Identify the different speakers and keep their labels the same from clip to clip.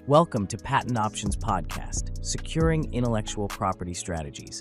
Speaker 1: Welcome to Patent Options Podcast, Securing Intellectual Property Strategies.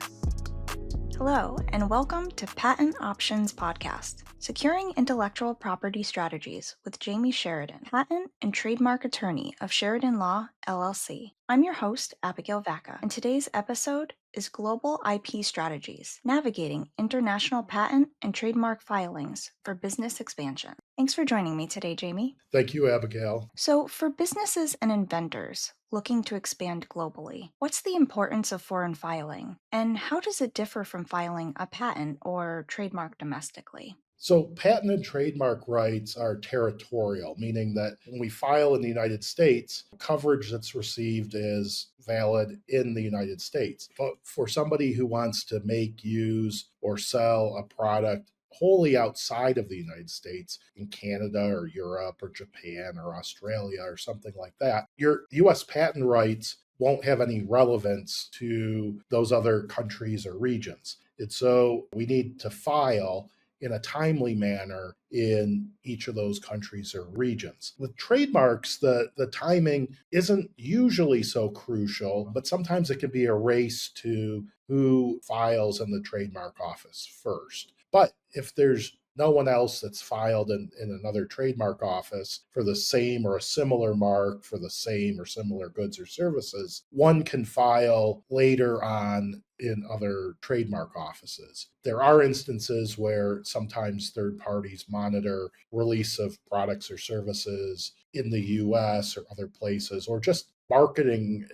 Speaker 2: Hello, and welcome to Patent Options Podcast, Securing Intellectual Property Strategies with Jamie Sheridan, patent and trademark attorney of Sheridan Law, LLC. I'm your host, Abigail Vaca, and today's episode is Global IP Strategies, Navigating International Patent and Trademark Filings for Business Expansion. Thanks for joining me today, Jamie.
Speaker 3: Thank you, Abigail.
Speaker 2: So, for businesses and inventors looking to expand globally, what's the importance of foreign filing, and how does it differ from filing a patent or trademark domestically?
Speaker 3: So, patent and trademark rights are territorial, meaning that when we file in the United States, coverage that's received is valid in the United States. But for somebody who wants to make, use, or sell a product wholly outside of the United States, in Canada or Europe or Japan or Australia or something like that, your US patent rights won't have any relevance to those other countries or regions. And so we need to file in a timely manner in each of those countries or regions. With trademarks, the timing isn't usually so crucial, but sometimes it can be a race to who files in the trademark office first. But if there's no one else that's filed in another trademark office for the same or a similar mark for the same or similar goods or services, one can file later on in other trademark offices. There are instances where sometimes third parties monitor release of products or services in the US or other places, or just marketing,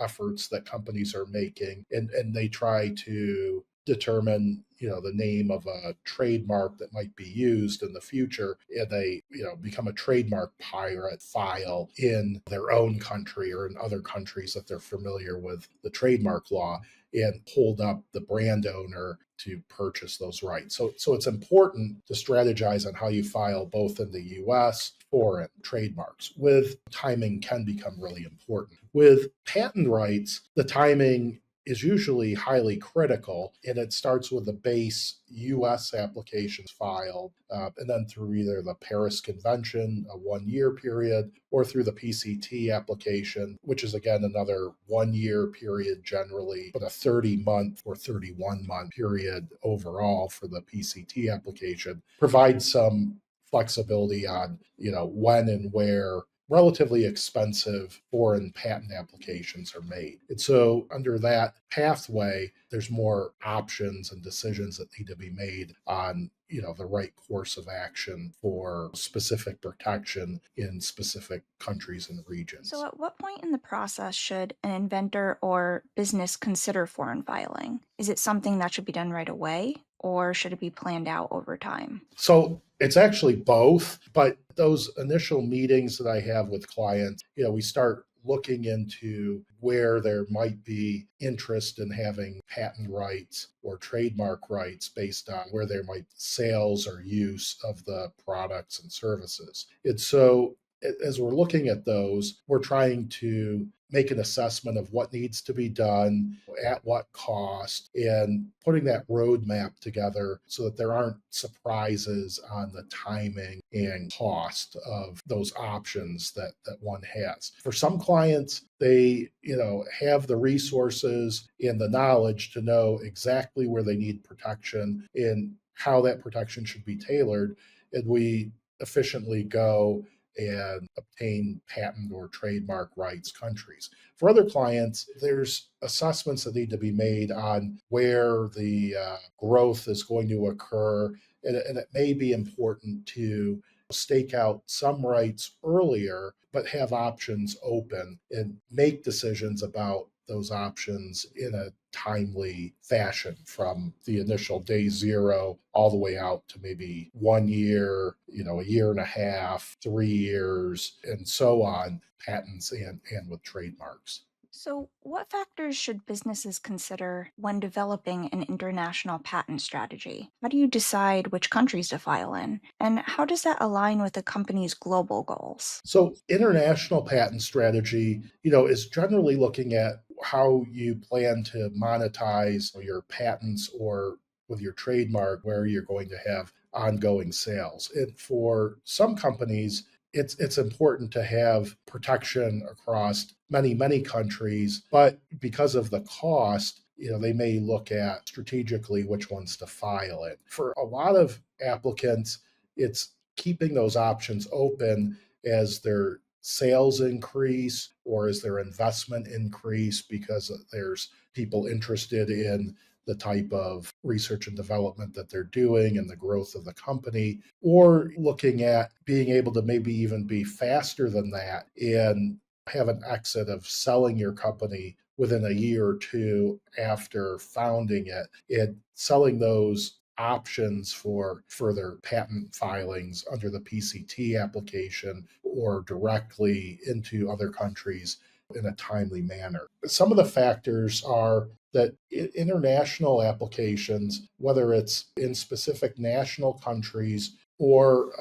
Speaker 3: efforts that companies are making, and they try to determine the name of a trademark that might be used in the future, and they become a trademark pirate, file in their own country or in other countries that they're familiar with the trademark law, and hold up the brand owner to purchase those rights. So it's important to strategize on how you file both in the US foreign trademarks. With timing can become really important. With patent rights, the timing is usually highly critical, and it starts with the base U.S. applications filed, and then through either the Paris Convention, a 1-year period, or through the PCT application, which is again another 1-year period generally, but a 30-month or 31-month period overall for the PCT application, provides some flexibility on when and where relatively expensive foreign patent applications are made. And so under that pathway, there's more options and decisions that need to be made on the right course of action for specific protection in specific countries and regions.
Speaker 2: So, at what point in the process should an inventor or business consider foreign filing? Is it something that should be done right away, or should it be planned out over time?
Speaker 3: So it's actually both, but those initial meetings that I have with clients, we start looking into where there might be interest in having patent rights or trademark rights based on where there might be sales or use of the products and services. And so as we're looking at those, we're trying to make an assessment of what needs to be done, at what cost, and putting that roadmap together so that there aren't surprises on the timing and cost of those options that one has. For some clients, they have the resources and the knowledge to know exactly where they need protection and how that protection should be tailored, and we efficiently go and obtain patent or trademark rights countries. For other clients, there's assessments that need to be made on where the growth is going to occur, and it may be important to stake out some rights earlier, but have options open and make decisions about those options in a timely fashion from the initial day zero all the way out to maybe 1 year, a year and a half, 3 years, and so on, patents and with trademarks.
Speaker 2: So, what factors should businesses consider when developing an international patent strategy? How do you decide which countries to file in? And how does that align with a company's global goals?
Speaker 3: So international patent strategy, is generally looking at how you plan to monetize your patents or with your trademark, where you're going to have ongoing sales. And for some companies, it's important to have protection across many countries, but because of the cost, they may look at strategically which ones to file it. For a lot of applicants, it's keeping those options open as their sales increase or as their investment increase, because there's people interested in the type of research and development that they're doing and the growth of the company, or looking at being able to maybe even be faster than that and have an exit of selling your company within a year or two after founding it, and selling those options for further patent filings under the PCT application or directly into other countries in a timely manner. Some of the factors are that international applications, whether it's in specific national countries or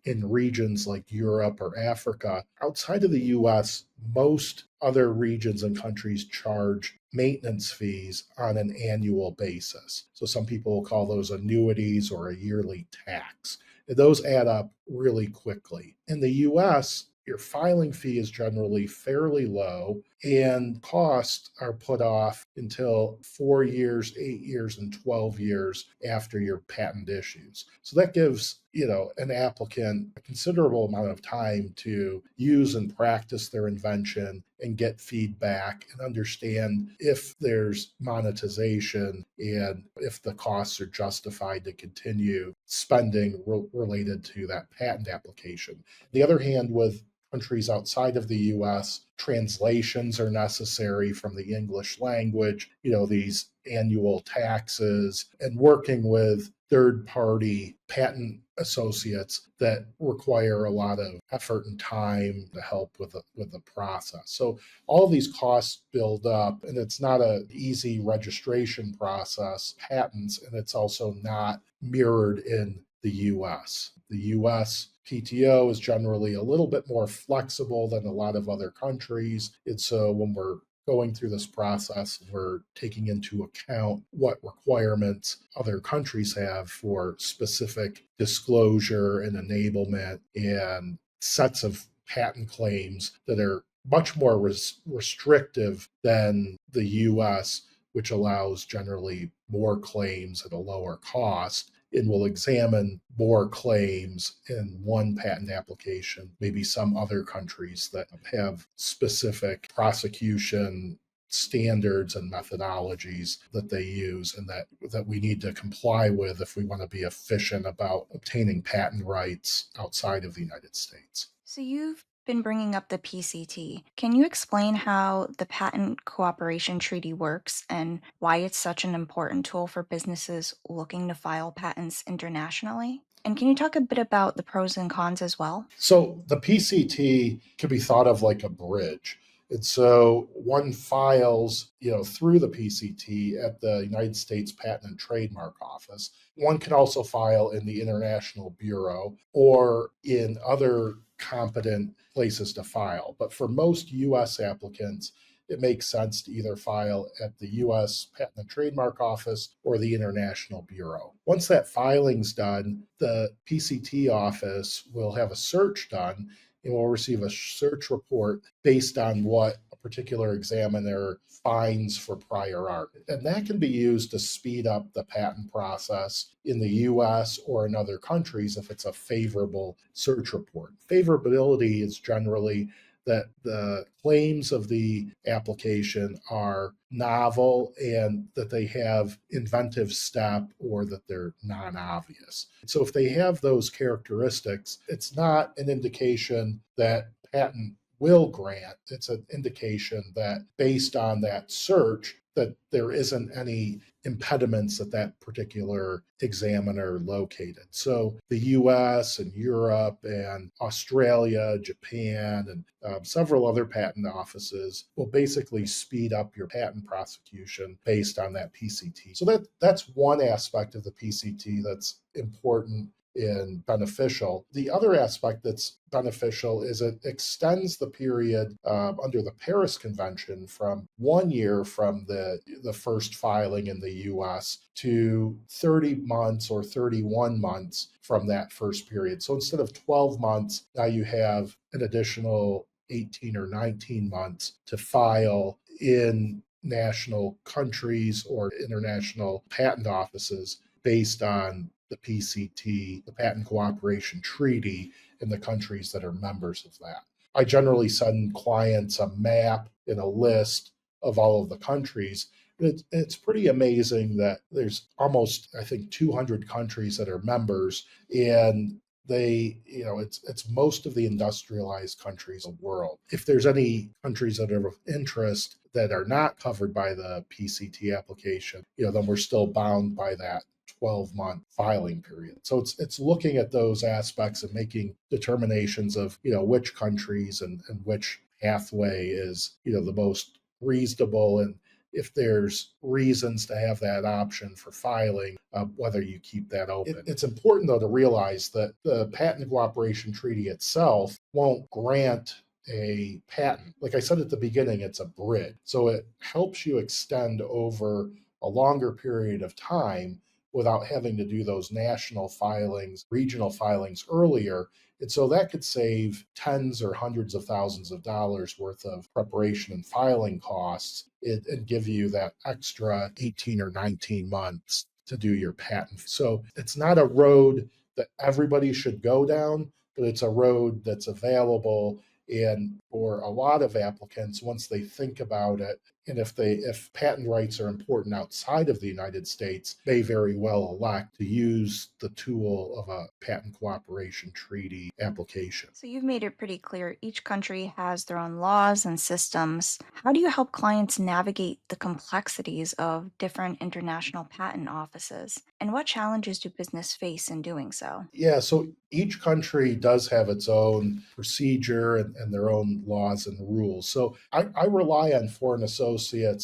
Speaker 3: in regions like Europe or Africa, outside of the US, most other regions and countries charge maintenance fees on an annual basis. So some people will call those annuities or a yearly tax. Those add up really quickly. In the US, your filing fee is generally fairly low, and costs are put off until 4 years, 8 years, and 12 years after your patent issues. So that gives an applicant a considerable amount of time to use and practice their invention and get feedback and understand if there's monetization and if the costs are justified to continue spending related to that patent application. On the other hand, with countries outside of the US, translations are necessary from the English language, these annual taxes, and working with third-party patent associates that require a lot of effort and time to help with the process. So all of these costs build up, and it's not an easy registration process, patents, and it's also not mirrored in the US. The US PTO is generally a little bit more flexible than a lot of other countries. And so when we're going through this process, we're taking into account what requirements other countries have for specific disclosure and enablement and sets of patent claims that are much more restrictive than the US, which allows generally more claims at a lower cost, and will examine more claims in one patent application, maybe some other countries that have specific prosecution standards and methodologies that they use and that we need to comply with if we want to be efficient about obtaining patent rights outside of the United States.
Speaker 2: So you've been bringing up the PCT. Can you explain how the Patent Cooperation Treaty works and why it's such an important tool for businesses looking to file patents internationally? And can you talk a bit about the pros and cons as well?
Speaker 3: So the PCT can be thought of like a bridge. And so one files, through the PCT at the United States Patent and Trademark Office. One can also file in the International Bureau or in other competent places to file. But for most US applicants, it makes sense to either file at the US Patent and Trademark Office or the International Bureau. Once that filing's done, the PCT office will have a search done and will receive a search report based on what a particular examiner finds for prior art. And that can be used to speed up the patent process in the US or in other countries if it's a favorable search report. Favorability is generally that the claims of the application are novel and that they have inventive step or that they're non-obvious. So if they have those characteristics, it's not an indication that patent will grant. It's an indication that based on that search, that there isn't any impediments that that particular examiner located. So the US and Europe and Australia, Japan, and several other patent offices will basically speed up your patent prosecution based on that PCT. So that's one aspect of the PCT that's important and beneficial. The other aspect that's beneficial is it extends the period under the Paris Convention from 1 year from the first filing in the US to 30 months or 31 months from that first period. So instead of 12 months, now you have an additional 18 or 19 months to file in national countries or international patent offices based on the PCT, the Patent Cooperation Treaty, in the countries that are members of that. I generally send clients a map and a list of all of the countries. It's pretty amazing that there's almost, I think, 200 countries that are members, and it's most of the industrialized countries of the world. If there's any countries that are of interest that are not covered by the PCT application, then we're still bound by that 12-month filing period. So it's looking at those aspects and making determinations of, which countries and which pathway is, the most reasonable, and if there's reasons to have that option for filing, whether you keep that open. It's important, though, to realize that the Patent Cooperation Treaty itself won't grant a patent. Like I said at the beginning, it's a bridge. So it helps you extend over a longer period of time without having to do those national filings, regional filings earlier. And so that could save tens or hundreds of thousands of dollars worth of preparation and filing costs and give you that extra 18 or 19 months to do your patent. So it's not a road that everybody should go down, but it's a road that's available. And for a lot of applicants, once they think about it, and if patent rights are important outside of the United States, they very well elect to use the tool of a patent cooperation treaty application.
Speaker 2: So you've made it pretty clear each country has their own laws and systems. How do you help clients navigate the complexities of different international patent offices? And what challenges do business face in doing so?
Speaker 3: Yeah, so each country does have its own procedure and their own laws and rules. So I rely on foreign associates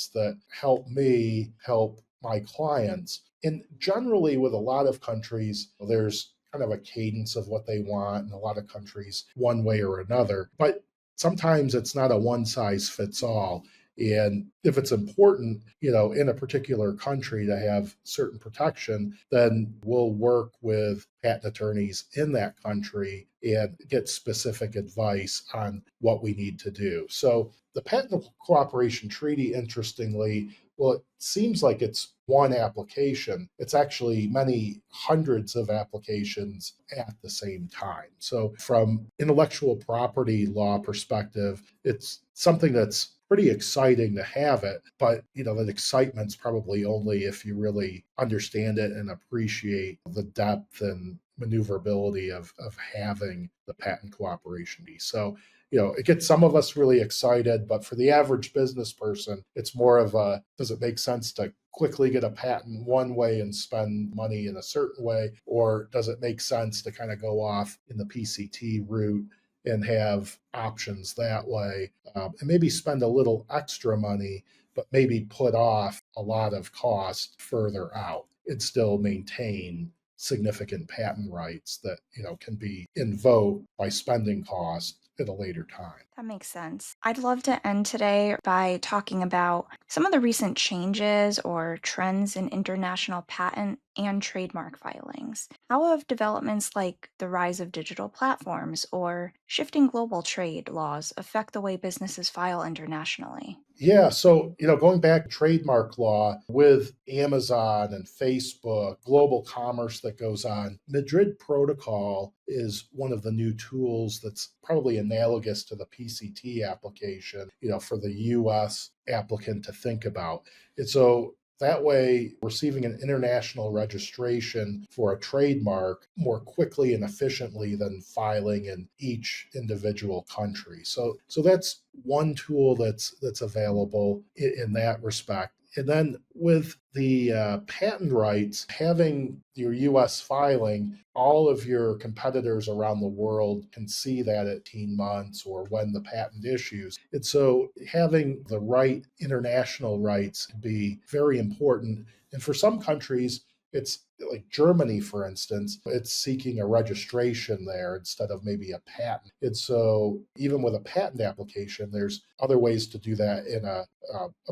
Speaker 3: that help me help my clients. And generally, with a lot of countries, there's kind of a cadence of what they want, and a lot of countries one way or another. But sometimes it's not a one size fits all. And if it's important, in a particular country to have certain protection, then we'll work with patent attorneys in that country and get specific advice on what we need to do. So the Patent Cooperation Treaty, interestingly, well, it seems like it's one application. It's actually many hundreds of applications at the same time. So from intellectual property law perspective, it's something that's pretty exciting to have it, but that excitement's probably only if you really understand it and appreciate the depth and maneuverability of having the patent cooperation. So it gets some of us really excited, but for the average business person, it's more of a, does it make sense to quickly get a patent one way and spend money in a certain way? Or does it make sense to kind of go off in the PCT route and have options that way, and maybe spend a little extra money, but maybe put off a lot of cost further out and still maintain significant patent rights that can be invoked by spending costs at a later time.
Speaker 2: That makes sense. I'd love to end today by talking about some of the recent changes or trends in international patent and trademark filings. How have developments like the rise of digital platforms or shifting global trade laws affect the way businesses file internationally?
Speaker 3: Yeah, so going back to trademark law with Amazon and Facebook, global commerce that goes on, Madrid Protocol is one of the new tools that's probably analogous to the PCT application, for the US applicant to think about. And so that way, receiving an international registration for a trademark more quickly and efficiently than filing in each individual country. So that's one tool that's available in that respect. And then with the patent rights, having your US filing, all of your competitors around the world can see that at 18 months or when the patent issues. And so having the right international rights can be very important. And for some countries, It's like Germany, for instance, it's seeking a registration there instead of maybe a patent. And so, even with a patent application, there's other ways to do that in a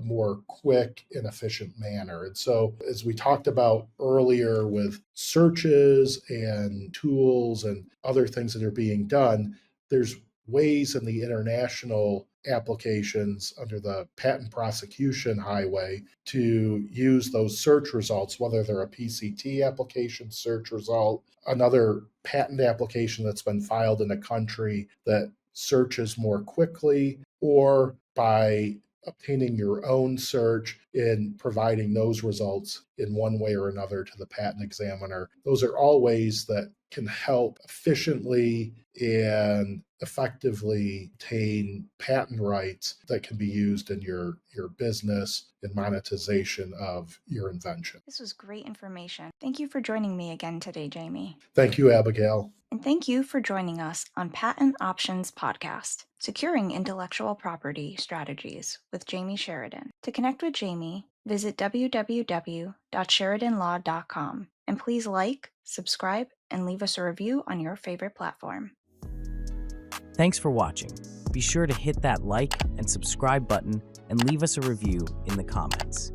Speaker 3: more quick and efficient manner. And so, as we talked about earlier with searches and tools and other things that are being done, there's ways in the international applications under the patent prosecution highway to use those search results, whether they're a PCT application search result, another patent application that's been filed in a country that searches more quickly, or by obtaining your own search and providing those results in one way or another to the patent examiner. Those are all ways that can help efficiently and effectively obtain patent rights that can be used in your business and monetization of your invention.
Speaker 2: This was great information. Thank you for joining me again today, Jamie.
Speaker 3: Thank you, Abigail.
Speaker 2: And thank you for joining us on Patent Options Podcast, Securing Intellectual Property Strategies with Jamie Sheridan. To connect with Jamie, visit www.sheridanlaw.com, and please like, subscribe, and leave us a review on your favorite platform.
Speaker 1: Thanks for watching. Be sure to hit that like and subscribe button and leave us a review in the comments.